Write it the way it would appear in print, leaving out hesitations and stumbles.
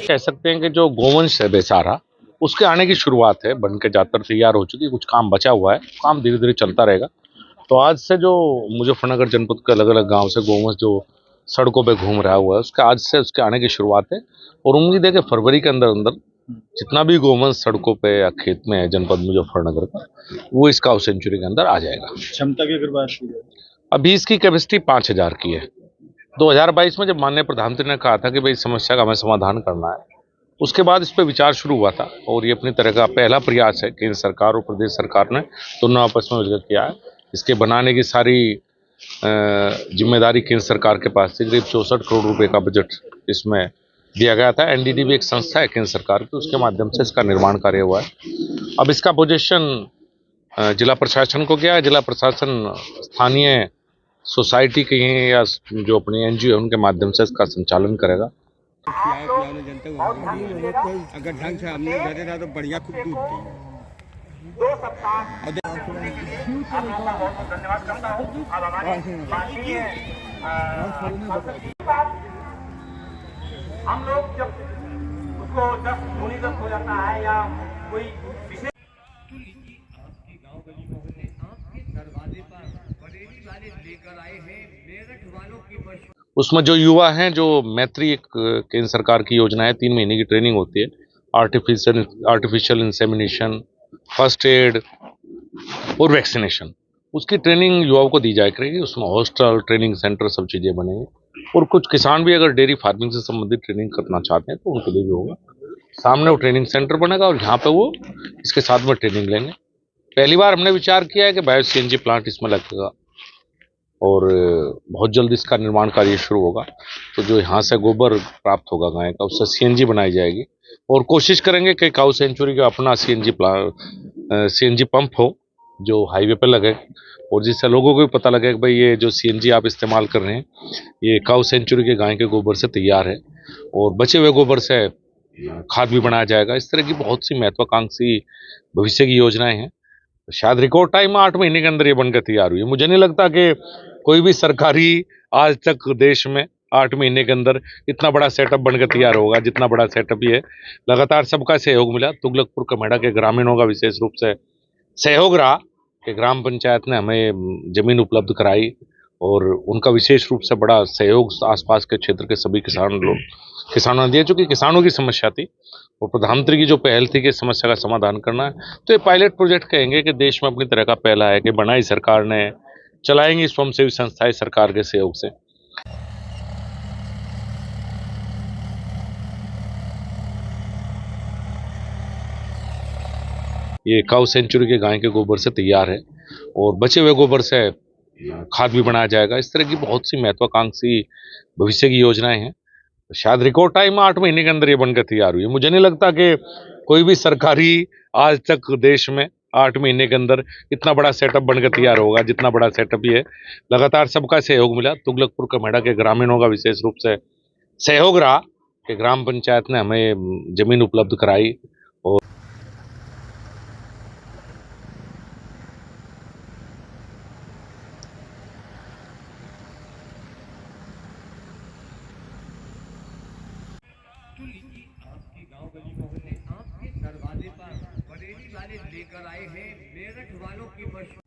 कह सकते हैं कि जो गोवंश है बेचारा, उसके आने की शुरुआत है, बन के ज्यादातर तैयार हो चुकी है, कुछ काम बचा हुआ है, काम धीरे धीरे चलता रहेगा। तो आज से जो मुजफ्फरनगर जनपद के अलग अलग गांव से गोवंश जो सड़कों पे घूम रहा हुआ है, उसके आज से उसके आने की शुरुआत है। और उम्मीद है कि फरवरी के अंदर अंदर जितना भी गोवंश सड़कों पे या खेत में है जनपद मुजफ्फरनगर का, वो इस काउ सेंचुरी के अंदर आ जाएगा। क्षमता की अगर बात की जाए, अभी इसकी कैपेसिटी 5,000 की है। 2022 में जब माननीय प्रधानमंत्री ने कहा था कि भाई समस्या का हमें समाधान करना है, उसके बाद इस पर विचार शुरू हुआ था। और ये अपनी तरह का पहला प्रयास है, केंद्र सरकार और प्रदेश सरकार ने दोनों आपस में मिलकर किया है। इसके बनाने की सारी जिम्मेदारी केंद्र सरकार के पास थी। करीब 64 करोड़ रुपए का बजट इसमें दिया गया था। एनडीडीबी एक संस्था है केंद्र सरकार की, उसके माध्यम से इसका निर्माण कार्य हुआ है। अब इसका पोजीशन जिला प्रशासन को गया है। जिला प्रशासन स्थानीय सोसाइटी के हैं या जो अपनी एनजीओ है उनके माध्यम से इसका संचालन करेगा। अगर ढंग से हमने करे था तो बढ़िया खूब दूध दी। 2 सप्ताह धन्यवाद करता हूँ। अब हमारी हम लोग जब उसको 10 हो जाता है या कोई विशेष उसमें जो युवा हैं, जो मैत्री एक केंद्र सरकार की योजना है, 3 महीने की ट्रेनिंग होती है। आर्टिफिशियल इंसेमिनेशन, फर्स्ट एड और वैक्सीनेशन, उसकी ट्रेनिंग युवाओं को दी जाए करेगी। उसमें हॉस्टल, ट्रेनिंग सेंटर, सब चीज़ें बनेंगी। और कुछ किसान भी अगर डेयरी फार्मिंग से संबंधित ट्रेनिंग करना चाहते हैं तो उनके लिए भी होगा। सामने वो ट्रेनिंग सेंटर बनेगा और यहाँ पे वो इसके साथ में ट्रेनिंग लेंगे। पहली बार हमने विचार किया है कि बायो सीएनजी प्लांट इसमें लगेगा और बहुत जल्द इसका निर्माण कार्य शुरू होगा। तो जो यहाँ से गोबर प्राप्त होगा गाय का, उससे सीएनजी बनाई जाएगी। और कोशिश करेंगे कि काउ सेंचुरी का अपना सीएनजी पंप हो जो हाईवे पे लगे, और जिससे लोगों को भी पता लगे कि भाई ये जो सीएनजी आप इस्तेमाल कर रहे हैं ये काउ सेंचुरी के गाय के गोबर से तैयार है, और बचे हुए गोबर से खाद भी बनाया जाएगा। इस तरह की बहुत सी महत्वाकांक्षी भविष्य की योजनाएं हैं। शायद रिकॉर्ड टाइम में 8 महीने के अंदर ये बनकर तैयार हुई है। मुझे नहीं लगता कि कोई भी सरकारी आज तक देश में 8 महीने के अंदर इतना बड़ा सेटअप बनकर तैयार होगा जितना बड़ा सेटअप ये है। लगातार सबका सहयोग मिला। तुगलकपुर कमेड़ा के ग्रामीणों का विशेष रूप से सहयोग रहा कि ग्राम पंचायत ने हमें जमीन उपलब्ध कराई, और उनका विशेष रूप से बड़ा सहयोग आसपास के क्षेत्र के सभी किसानों ने दिया। चूंकि किसानों की समस्या थी और प्रधानमंत्री की जो पहल थी कि समस्या का समाधान करना है, तो ये पायलट प्रोजेक्ट कहेंगे कि देश में अपनी तरह का पहला है कि बनाई सरकार ने, चलाएंगी स्वयंसेवी संस्थाएं सरकार के सहयोग से। ये काउ सेंचुरी के गाय के गोबर से तैयार है, और बचे हुए गोबर से खाद भी बनाया जाएगा। इस तरह की बहुत सी महत्वाकांक्षी भविष्य की योजनाएं हैं। शायद रिकॉर्ड टाइम में 8 महीने के अंदर ये बनकर तैयार हुई है। मुझे नहीं लगता कि कोई भी सरकारी आज तक देश में 8 महीने के अंदर इतना बड़ा सेटअप बनकर तैयार होगा जितना बड़ा सेटअप ये है। लगातार सबका सहयोग मिला। तुगलकपुर कमेड़ा के ग्रामीणों का विशेष रूप से सहयोग रहा कि ग्राम पंचायत ने हमें जमीन उपलब्ध कराई। और एक्चुअली जी आपकी गांव गली मोहल्ले आपके दरवाजे पर बरेली वाले लेकर आए हैं मेरठ वालों की मशहूर